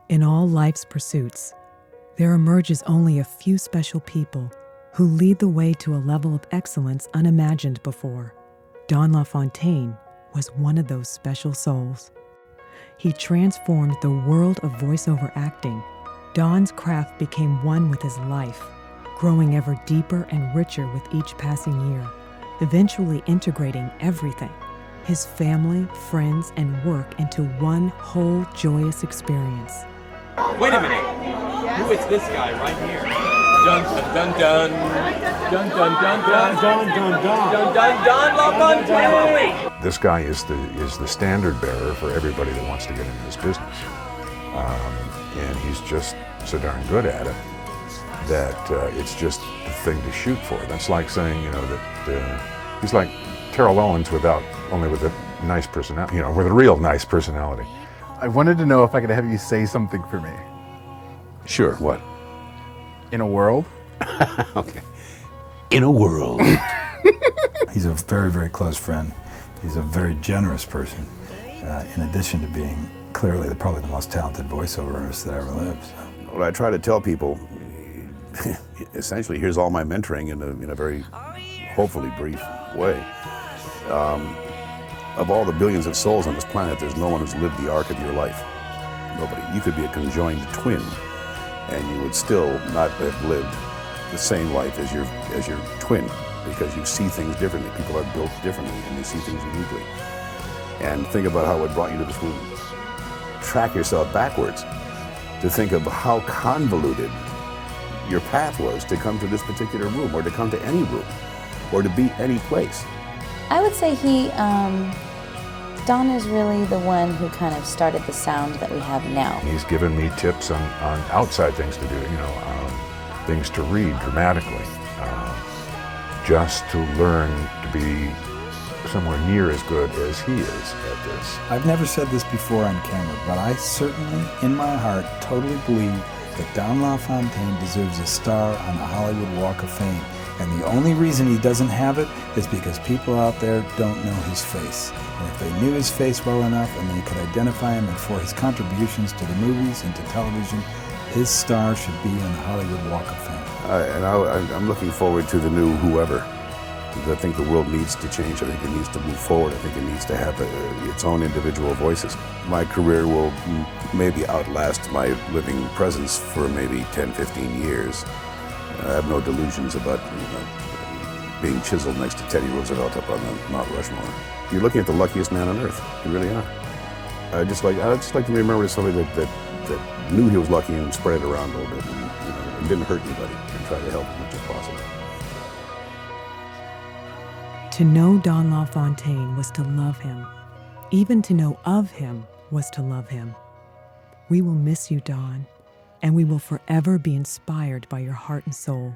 In all life's pursuits, there emerges only a few special people who lead the way to a level of excellence unimagined before. Don LaFontaine was one of those special souls. He transformed the world of voiceover acting. Don's craft became one with his life, growing ever deeper and richer with each passing year, eventually integrating everything, his family, friends, and work into one whole joyous experience. Wait a minute. Who is this guy right here? Dun dun dun dun dun dun dun dun dun dun dun Don LaFontaine. This guy is the standard bearer for everybody that wants to get into this business, and he's just so darn good at it that it's just the thing to shoot for. That's like saying, that he's like Terrell Owens with a nice personality, with a real nice personality. I wanted to know if I could have you say something for me. Sure, what? In a world? Okay. In a world. He's a very, very close friend. He's a very generous person, in addition to being clearly probably the most talented voiceover artist that ever lived. So. What I try to tell people, essentially, here's all my mentoring in a very, hopefully brief way. Of all the billions of souls on this planet, there's no one who's lived the arc of your life. Nobody. You could be a conjoined twin, and you would still not have lived the same life as your twin, because you see things differently. People are built differently, and they see things uniquely. And think about how it brought you to this room. Track yourself backwards to think of how convoluted your path was to come to this particular room, or to come to any room, or to be any place. I would say Don is really the one who kind of started the sound that we have now. He's given me tips on outside things to do, things to read dramatically, just to learn to be somewhere near as good as he is at this. I've never said this before on camera, but I certainly, in my heart, totally believe that Don LaFontaine deserves a star on the Hollywood Walk of Fame. And the only reason he doesn't have it is because people out there don't know his face. And if they knew his face well enough and they could identify him, and for his contributions to the movies and to television, his star should be on the Hollywood Walk of Fame. I'm looking forward to the new whoever. I think the world needs to change. I think it needs to move forward. I think it needs to have its own individual voices. My career will maybe outlast my living presence for maybe 10, 15 years. I have no delusions about being chiseled next to Teddy Roosevelt up on the Mount Rushmore. You're looking at the luckiest man on earth. You really are. I'd just like to remember somebody that knew he was lucky and spread it around a little bit, and didn't hurt anybody, and try to help as much as possible. To know Don LaFontaine was to love him. Even to know of him was to love him. We will miss you, Don, and we will forever be inspired by your heart and soul.